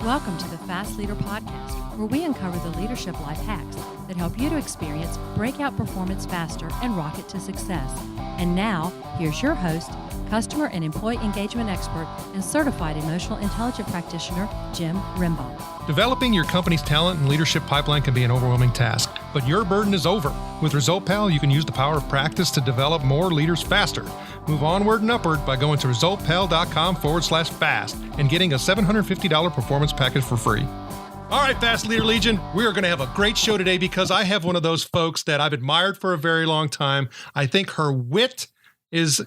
Welcome to the Fast Leader Podcast, where we uncover the leadership life hacks that help you to experience breakout performance faster and rocket to success. And now, here's your host, customer and employee engagement expert and certified emotional intelligence practitioner, Jim Rimbaugh. Developing your company's talent and leadership pipeline can be an overwhelming task, but your burden is over. With ResultPal, you can use the power of practice to develop more leaders faster. Move onward and upward by going to resultpal.com/fast and getting a $750 performance package for free. All right, Fast Leader Legion, we are going to have a great show today because I have one of those folks that I've admired for a very long time. I think her wit is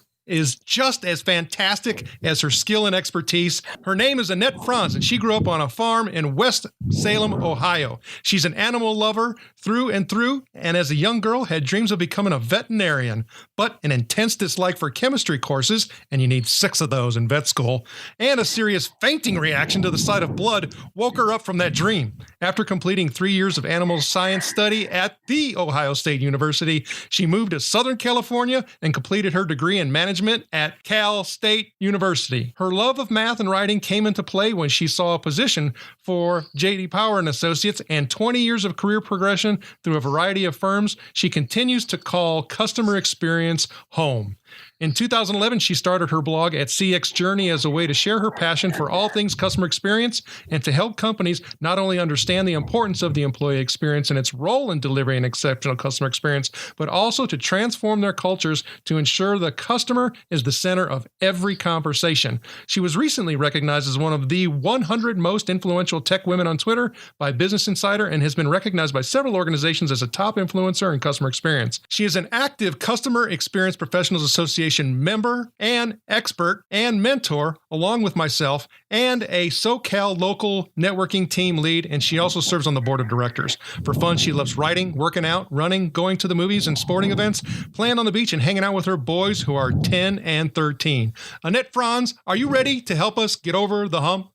just as fantastic as her skill and expertise. Her name is Annette Franz, and she grew up on a farm in West Salem, Ohio. She's an animal lover through and through, and as a young girl had dreams of becoming a veterinarian, but an intense dislike for chemistry courses, and you need 6 of those in vet school, and a serious fainting reaction to the sight of blood woke her up from that dream. After completing 3 years of animal science study at the Ohio State University, she moved to Southern California and completed her degree in management at Cal State University. Her love of math and writing came into play when she saw a position for J.D. Power and Associates, and 20 years of career progression through a variety of firms. She continues to call customer experience home. In 2011, she started her blog at CX Journey as a way to share her passion for all things customer experience and to help companies not only understand the importance of the employee experience and its role in delivering an exceptional customer experience, but also to transform their cultures to ensure the customer is the center of every conversation. She was recently recognized as one of the 100 most influential tech women on Twitter by Business Insider and has been recognized by several organizations as a top influencer in customer experience. She is an active Customer Experience Professionals Association member and expert and mentor, along with myself, and a SoCal local networking team lead, and she also serves on the board of directors. For fun, she loves writing, working out, running, going to the movies and sporting events, playing on the beach, and hanging out with her boys who are 10 and 13. Annette Franz, are you ready to help us get over the hump?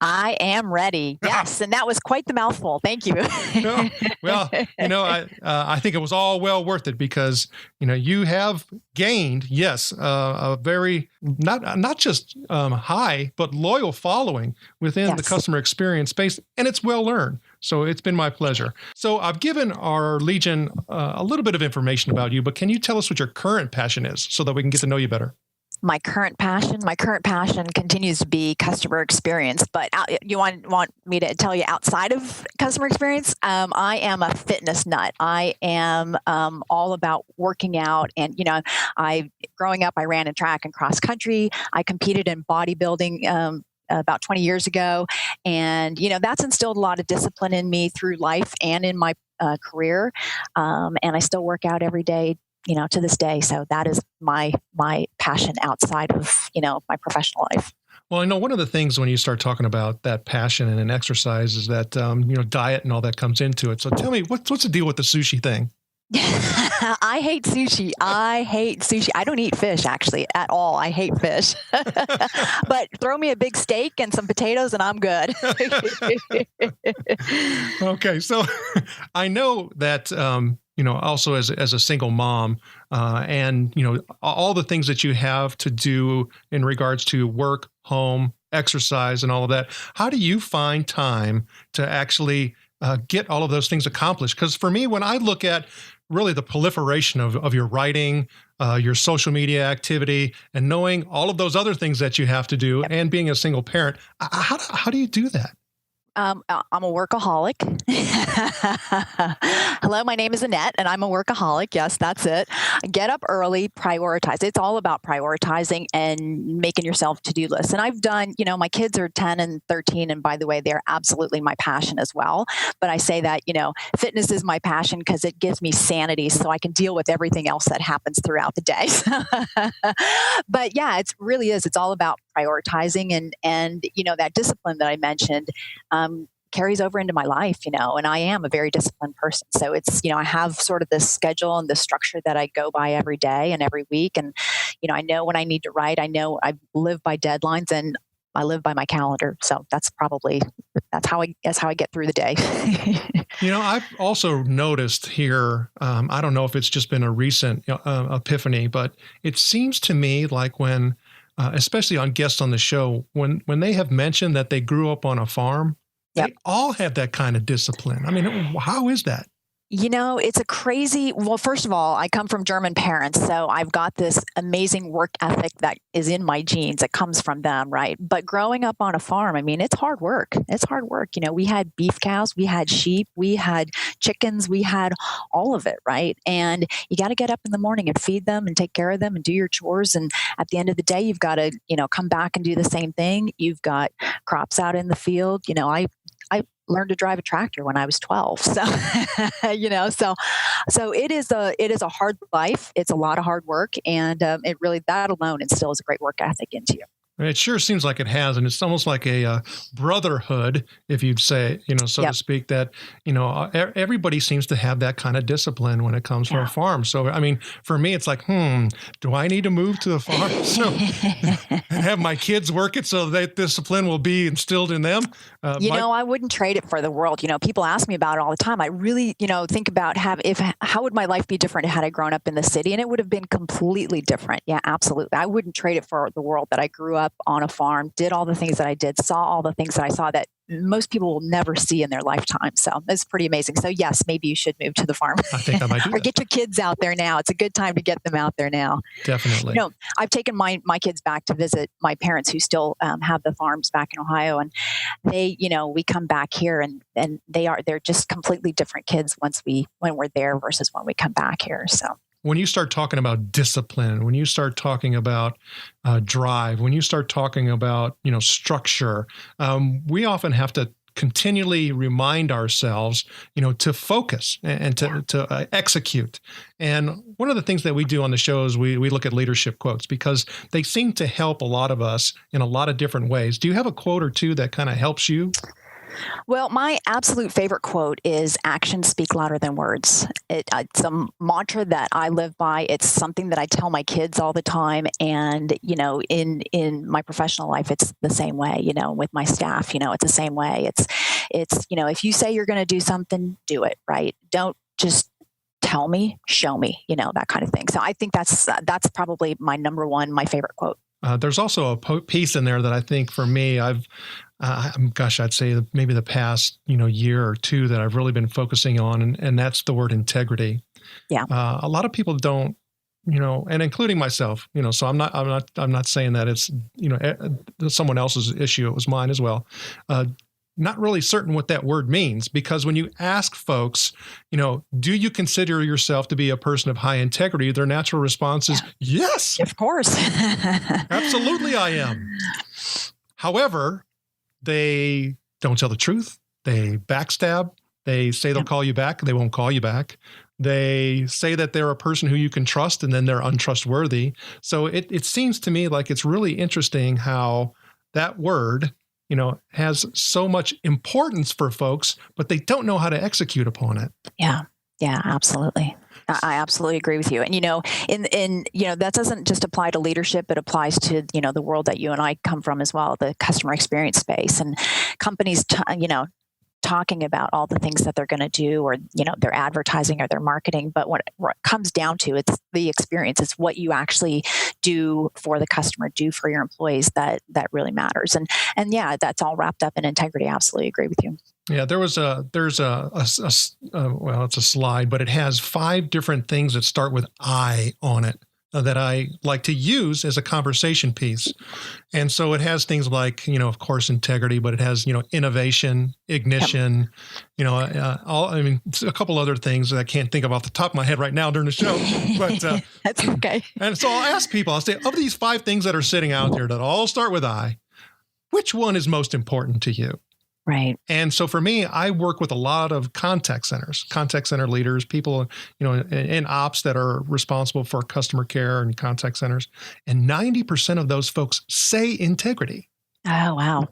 I am ready. Yes, and that was quite the mouthful. Thank you. I think it was all well worth it because, you have gained, yes, a very, not just high, but loyal following within the customer experience space, and it's well earned. So it's been my pleasure. So I've given our Legion a little bit of information about you, but can you tell us what your current passion is so that we can get to know you better? My current passion continues to be customer experience, but you want me to tell you outside of customer experience? I am a fitness nut. I am all about working out, and growing up, I ran in track and cross country. I competed in bodybuilding about 20 years ago, and that's instilled a lot of discipline in me through life and in my career. And I still work out every day, to this day. So that is my passion outside of, my professional life. Well, I know one of the things when you start talking about that passion and an exercise is that, diet and all that comes into it. So tell me, what's the deal with the sushi thing? I hate sushi. I don't eat fish, actually, at all. I hate fish. But throw me a big steak and some potatoes and I'm good. Okay. So I know that, also as a single mom, and, all the things that you have to do in regards to work, home, exercise, and all of that, how do you find time to actually get all of those things accomplished? Because for me, when I look at really the proliferation of your writing, your social media activity, and knowing all of those other things that you have to do, and being a single parent, how do you do that? I'm a workaholic. Hello, my name is Annette, and I'm a workaholic. Yes, that's it. Get up early, prioritize. It's all about prioritizing and making yourself to-do lists. And I've done, my kids are 10 and 13, and by the way, they're absolutely my passion as well. But I say that, fitness is my passion because it gives me sanity so I can deal with everything else that happens throughout the day. But yeah, it really is. It's all about prioritizing and that discipline that I mentioned carries over into my life, and I am a very disciplined person. So it's, I have sort of this schedule and this structure that I go by every day and every week. And, I know when I need to write. I know I live by deadlines and I live by my calendar. So that's how I get through the day. I've also noticed here, I don't know if it's just been a recent epiphany, but it seems to me like when, especially on guests on the show, when they have mentioned that they grew up on a farm, Yep. They all have that kind of discipline. I mean, how is that? It's well, first of all, I come from German parents, so I've got this amazing work ethic that is in my genes. It comes from them, right? But growing up on a farm, I mean, it's hard work. It's hard work. We had beef cows, we had sheep, we had chickens, we had all of it, right? And you got to get up in the morning and feed them and take care of them and do your chores. And at the end of the day, you've got to, come back and do the same thing. You've got crops out in the field. I learned to drive a tractor when I was 12. So, so it is a hard life. It's a lot of hard work, and that alone instills a great work ethic into you. It sure seems like it has, and it's almost like a brotherhood, if you'd say, so to speak, that, everybody seems to have that kind of discipline when it comes from a farm. So, I mean, for me, it's like, do I need to move to the farm and have my kids work it so that discipline will be instilled in them? I wouldn't trade it for the world. People ask me about it all the time. I really, think about how would my life be different had I grown up in the city? And it would have been completely different. Yeah, absolutely. I wouldn't trade it for the world that I grew up on a farm, did all the things that I did, saw all the things that I saw that most people will never see in their lifetime. So it's pretty amazing. So yes, maybe you should move to the farm. I think I might do or get your kids out there now. It's a good time to get them out there now. Definitely. I've taken my kids back to visit my parents who still have the farms back in Ohio, and they, we come back here and they're just completely different kids when we're there versus when we come back here. So. When you start talking about discipline, when you start talking about drive, when you start talking about, structure, we often have to continually remind ourselves, to focus and to execute. And one of the things that we do on the show is we look at leadership quotes because they seem to help a lot of us in a lot of different ways. Do you have a quote or two that kind of helps you? Well, my absolute favorite quote is actions speak louder than words. It's a mantra that I live by. It's something that I tell my kids all the time. And, in my professional life, it's the same way, with my staff, it's the same way. It's, if you say you're going to do something, do it, right? Don't just tell me, show me, that kind of thing. So I think that's probably my number one, my favorite quote. There's also a piece in there that I think for me, I'd say maybe the past, year or two that I've really been focusing on, and that's the word integrity. Yeah. A lot of people don't, and including myself, so I'm not saying that it's, someone else's issue. It was mine as well. Not really certain what that word means, because when you ask folks, do you consider yourself to be a person of high integrity? Their natural response is, yes. Of course. Absolutely, I am. However, they don't tell the truth. They backstab. They say they'll call you back. They won't call you back. They say that they're a person who you can trust, and then they're untrustworthy. So it seems to me like it's really interesting how that word, has so much importance for folks, but they don't know how to execute upon it. Yeah, absolutely. I absolutely agree with you. And, that doesn't just apply to leadership. It applies to, the world that you and I come from as well, the customer experience space, and companies, talking about all the things that they're going to do, or, their advertising or their marketing. But what it comes down to, it's the experience. It's what you actually do for the customer, do for your employees that really matters. And yeah, that's all wrapped up in integrity. I absolutely agree with you. Yeah, there's a it's a slide, but it has 5 different things that start with I on it that I like to use as a conversation piece. And so it has things like, of course, integrity, but it has, innovation, ignition, a couple other things that I can't think of off the top of my head right now during the show. But that's okay. And so I'll ask people, I'll say, of these 5 things that are sitting out there that all start with I, which one is most important to you? Right. And so for me, I work with a lot of contact center leaders, people, in ops that are responsible for customer care and contact centers. And 90% of those folks say integrity. Oh, wow.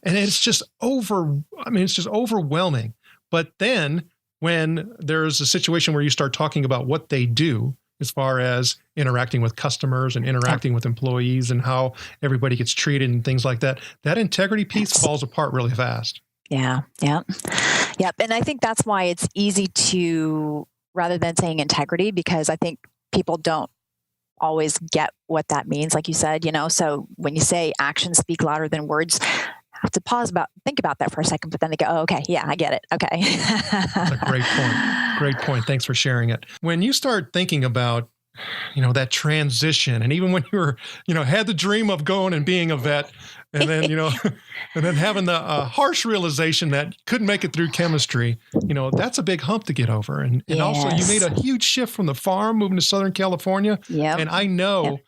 And it's just overwhelming. But then when there's a situation where you start talking about what they do, as far as interacting with customers and interacting with employees and how everybody gets treated and things like that, that integrity piece falls apart really fast. Yeah. And I think that's why it's easy to, rather than saying integrity, because I think people don't always get what that means. Like you said, so when you say actions speak louder than words, have to think about that for a second, but then they go, oh, okay, yeah, I get it. Okay. That's a great point. Great point. Thanks for sharing it. When you start thinking about, that transition, and even when you were, had the dream of going and being a vet, and then, and then having the harsh realization that you couldn't make it through chemistry, that's a big hump to get over. And also you made a huge shift from the farm, moving to Southern California. Yep. And I know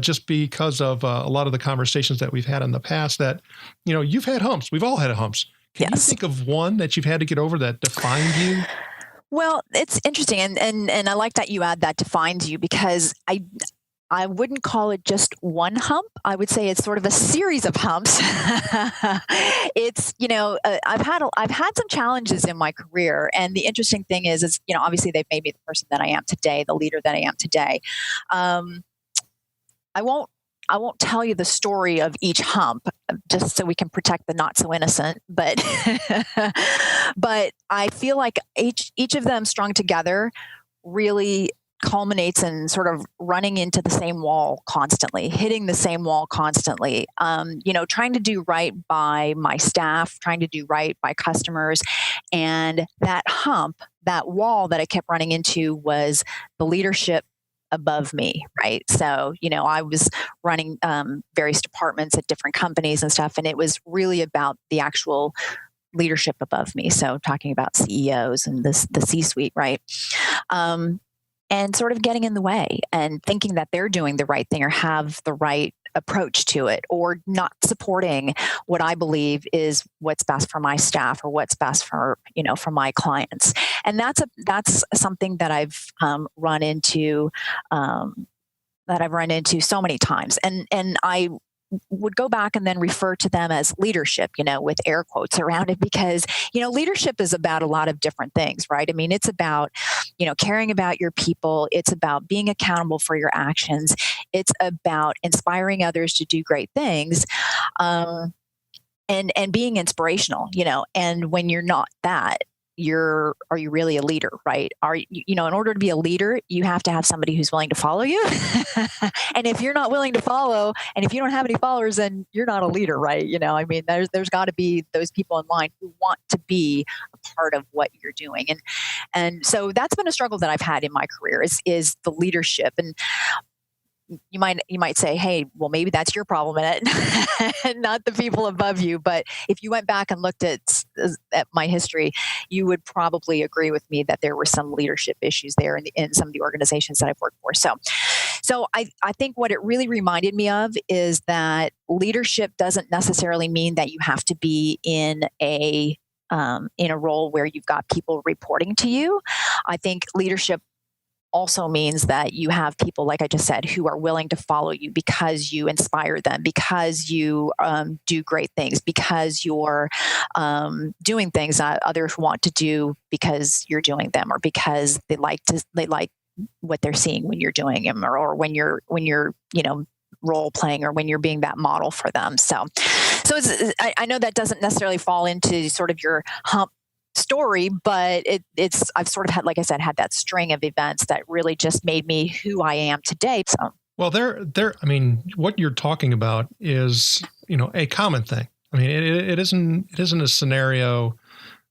just because of a lot of the conversations that we've had in the past that, you've had humps. We've all had humps. Can you think of one that you've had to get over that defined you? Well, it's interesting. And I like that you add that defines you, because I wouldn't call it just one hump. I would say it's sort of a series of humps. It's, I've had some challenges in my career. And the interesting thing is, obviously they've made me the person that I am today, the leader that I am today. I won't tell you the story of each hump just so we can protect the not so innocent, but but I feel like each of them strung together really culminates in sort of running into the same wall constantly, hitting the same wall constantly, trying to do right by my staff, trying to do right by customers. And that hump, that wall that I kept running into was the leadership above me, right? So, I was running various departments at different companies and stuff, and it was really about the actual leadership above me. So talking about CEOs and the C-suite, right? And sort of getting in the way and thinking that they're doing the right thing or have the right approach to it, or not supporting what I believe is what's best for my staff or what's best for my clients. And that's something that I've run into so many times. And I would go back and then refer to them as leadership, with air quotes around it, because, leadership is about a lot of different things, right? I mean, it's about, caring about your people. It's about being accountable for your actions. It's about inspiring others to do great things, and being inspirational, and when you're not that, are you really a leader, right? In order to be a leader, you have to have somebody who's willing to follow you. And if you're not willing to follow, and if you don't have any followers, then you're not a leader, right? There's got to be those people in line who want to be a part of what you're doing. And so that's been a struggle that I've had in my career is the leadership. And you might say, hey, well, maybe that's your problem in it and not the people above you. But if you went back and looked at my history, you would probably agree with me that there were some leadership issues there in some of the organizations that I've worked for. So I think what it really reminded me of is that leadership doesn't necessarily mean that you have to be in a role where you've got people reporting to you. I think leadership also means that you have people, like I just said, who are willing to follow you because you inspire them, because you do great things, because you're doing things that others want to do because you're doing them, or because they like what they're seeing when you're doing them, or when you're role playing, or when you're being that model for them. So I know that doesn't necessarily fall into sort of your hump story, but I've sort of had that string of events that really just made me who I am today. So, well, I mean, what you're talking about is, a common thing. I mean, it isn't a scenario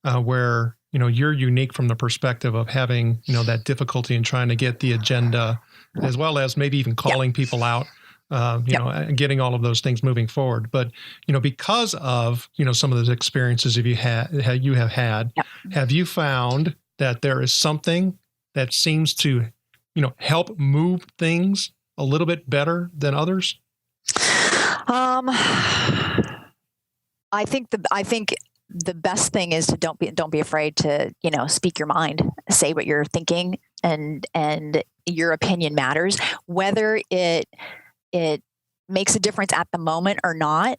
where, you're unique from the perspective of having, that difficulty in trying to get the agenda, as well as maybe even calling people out. And getting all of those things moving forward. But, because of, some of those experiences you have had, have you found that there is something that seems to, help move things a little bit better than others? I think the best thing is to don't be afraid to, speak your mind, say what you're thinking, and your opinion matters, whether it makes a difference at the moment or not.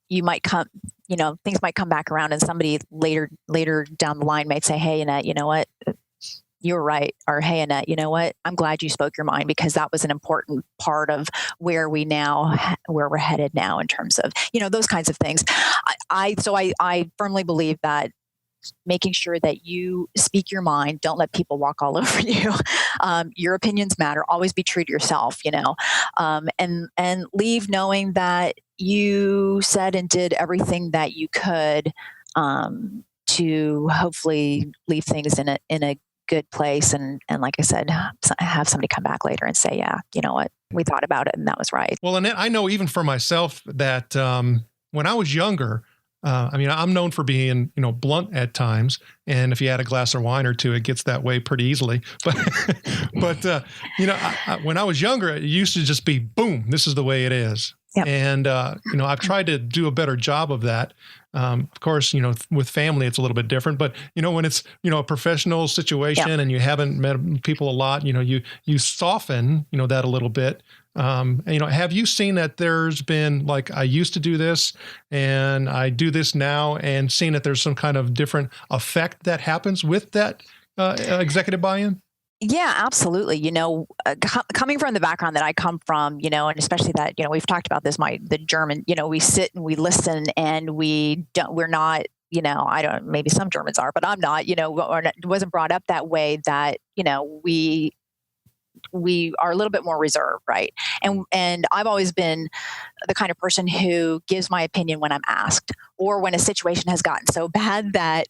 You might things might come back around, and somebody later down the line might say, hey, Annette, you know what? You're right. Or, hey, Annette, you know what? I'm glad you spoke your mind, because that was an important part of where we're headed now in terms of, those kinds of things. I firmly believe that making sure that you speak your mind, don't let people walk all over you. Your opinions matter. Always be true to yourself, and leave knowing that you said and did everything that you could to hopefully leave things in a good place. And like I said, have somebody come back later and say, yeah, you know what, we thought about it and that was right. Well, Annette, I know even for myself that when I was younger, I'm known for being, blunt at times. And if you add a glass of wine or two, it gets that way pretty easily. But when I was younger, it used to just be, boom, this is the way it is. Yep. And, I've tried to do a better job of that. Of course, with family, it's a little bit different, but, when it's, a professional situation and you haven't met people a lot, you soften, that a little bit. Have you seen that there's been like, I used to do this and I do this now, and seen that there's some kind of different effect that happens with that executive buy-in? Yeah, absolutely. Coming from the background that I come from, and especially that, we've talked about this, the German, we sit and we listen and we're not, maybe some Germans are, but I'm not, wasn't brought up that way, that, we are a little bit more reserved, right? And I've always been the kind of person who gives my opinion when I'm asked, or when a situation has gotten so bad that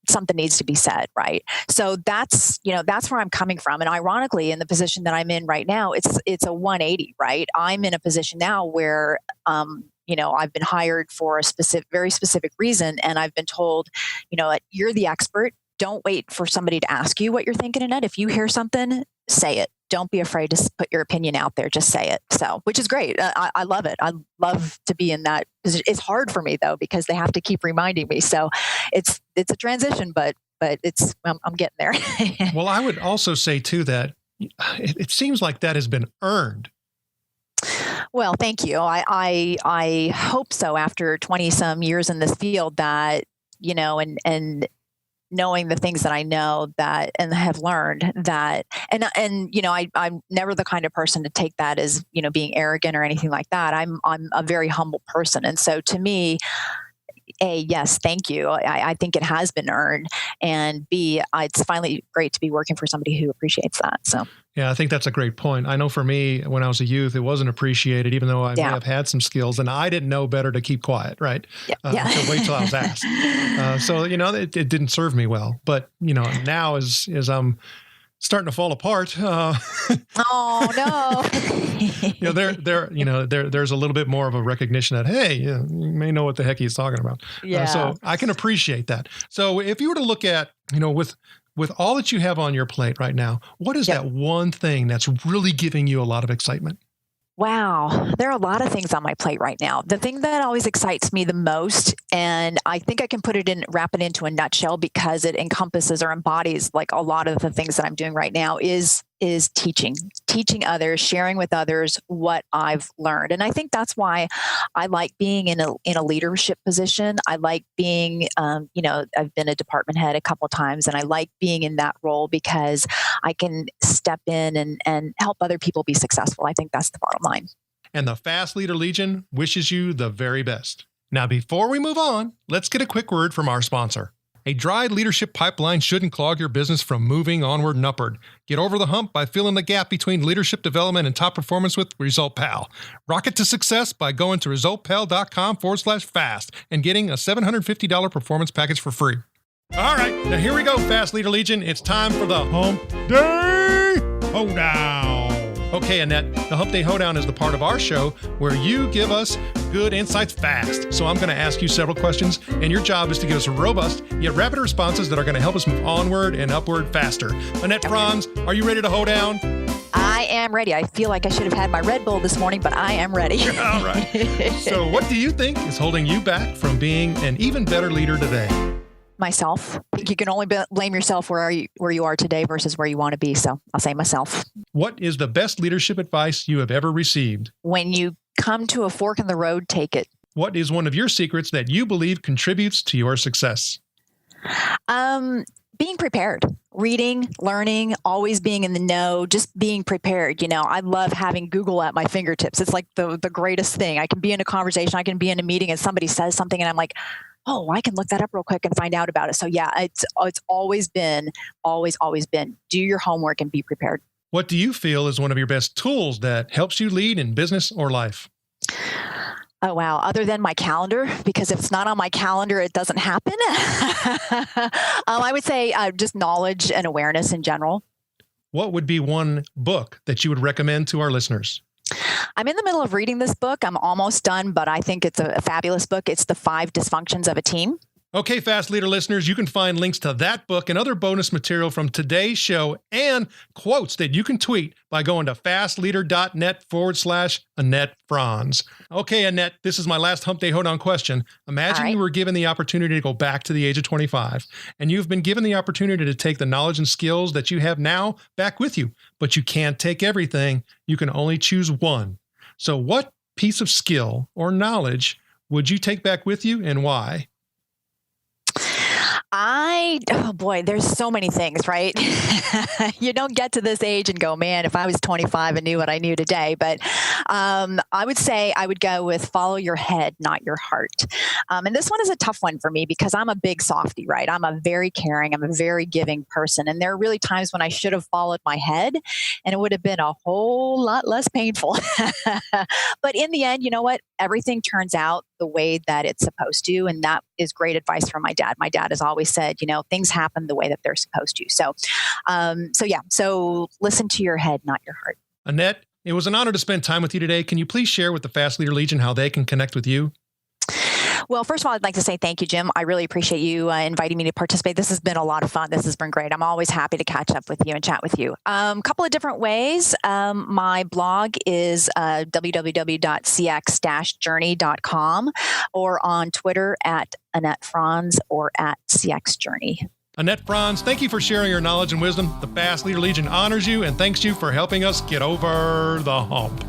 something needs to be said, right? So that's where I'm coming from. And ironically, in the position that I'm in right now, it's a 180, right? I'm in a position now where, I've been hired for a very specific reason. And I've been told, you're the expert. Don't wait for somebody to ask you what you're thinking, Annette. If you hear something, say it. Don't be afraid to put your opinion out there. Just say it. So, which is great. I love it. I love to be in that position. It's hard for me though, because they have to keep reminding me. So it's a transition, but I'm getting there. Well, I would also say too, that it seems like that has been earned. Well, thank you. I hope so, after 20 some years in this field, that, and knowing the things that I know that and have learned that, and I'm never the kind of person to take that as, being arrogant or anything like that. I'm a very humble person. And so to me, A, yes, thank you. I think it has been earned. And B, it's finally great to be working for somebody who appreciates that. So. Yeah, I think that's a great point. I know for me, when I was a youth, it wasn't appreciated, even though I may have had some skills, and I didn't know better to keep quiet, right? So wait till I was asked. So, it didn't serve me well. But, now as I'm starting to fall apart. Oh no! There's a little bit more of a recognition that, hey, you may know what the heck he's talking about. Yeah. So I can appreciate that. So if you were to look at, with all that you have on your plate right now, what is that one thing that's really giving you a lot of excitement? Wow. There are a lot of things on my plate right now. The thing that always excites me the most, and I think I can wrap it into a nutshell because it encompasses or embodies like a lot of the things that I'm doing right now, is teaching others, sharing with others what I've learned. And I think that's why I like being in a leadership position. I like being, I've been a department head a couple of times, and I like being in that role because I can step in and help other people be successful. I think that's the bottom line. And the Fast Leader Legion wishes you the very best. Now, before we move on, let's get a quick word from our sponsor. A dry leadership pipeline shouldn't clog your business from moving onward and upward. Get over the hump by filling the gap between leadership development and top performance with ResultPal. Rocket to success by going to resultpal.com/fast and getting a $750 performance package for free. All right, now here we go, Fast Leader Legion. It's time for the Hump Day Hoedown. Okay, Annette, the Hump Day Hoedown is the part of our show where you give us good insights fast. So I'm going to ask you several questions, and your job is to give us robust yet rapid responses that are going to help us move onward and upward faster. Annette Franz, are you ready to hoe down? I am ready. I feel like I should have had my Red Bull this morning, but I am ready. All right. So what do you think is holding you back from being an even better leader today? Myself. You can only blame yourself where you are today versus where you want to be. So I'll say myself. What is the best leadership advice you have ever received? When you come to a fork in the road, take it. What is one of your secrets that you believe contributes to your success? Being prepared, reading, learning, always being in the know, just being prepared. I love having Google at my fingertips. It's like the greatest thing. I can be in a conversation, I can be in a meeting, and somebody says something and I'm like, oh, I can look that up real quick and find out about it. So yeah, it's always been, do your homework and be prepared. What do you feel is one of your best tools that helps you lead in business or life? Oh, wow. Other than my calendar, because if it's not on my calendar, it doesn't happen. I would say just knowledge and awareness in general. What would be one book that you would recommend to our listeners? I'm in the middle of reading this book. I'm almost done, but I think it's a fabulous book. It's The 5 Dysfunctions of a Team. Okay, Fast Leader listeners, you can find links to that book and other bonus material from today's show and quotes that you can tweet by going to fastleader.net/Annette Franz. Okay, Annette, this is my last Hump Day Hoedown question. Imagine you were given the opportunity to go back to the age of 25, and you've been given the opportunity to take the knowledge and skills that you have now back with you, but you can't take everything. You can only choose one. So what piece of skill or knowledge would you take back with you and why? Oh boy, there's so many things, right? You don't get to this age and go, man, if I was 25 and knew what I knew today. But I would say I would go with follow your head, not your heart. And this one is a tough one for me because I'm a big softie, right? I'm a very caring, I'm a very giving person. And there are really times when I should have followed my head and it would have been a whole lot less painful. But in the end, you know what? Everything turns out the way that it's supposed to. And that is great advice from my dad. My dad has always said, things happen the way that they're supposed to. So listen to your head, not your heart. Annette, it was an honor to spend time with you today. Can you please share with the Fast Leader Legion how they can connect with you? Well, first of all, I'd like to say thank you, Jim. I really appreciate you inviting me to participate. This has been a lot of fun. This has been great. I'm always happy to catch up with you and chat with you. A couple of different ways. My blog is www.cx-journey.com or on Twitter at Annette Franz or at CXJourney. Annette Franz, thank you for sharing your knowledge and wisdom. The Fast Leader Legion honors you and thanks you for helping us get over the hump.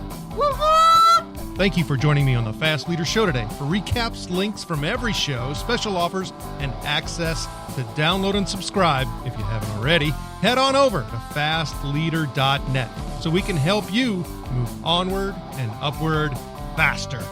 Thank you for joining me on the Fast Leader Show today. For recaps, links from every show, special offers, and access to download and subscribe, if you haven't already, head on over to fastleader.net so we can help you move onward and upward faster.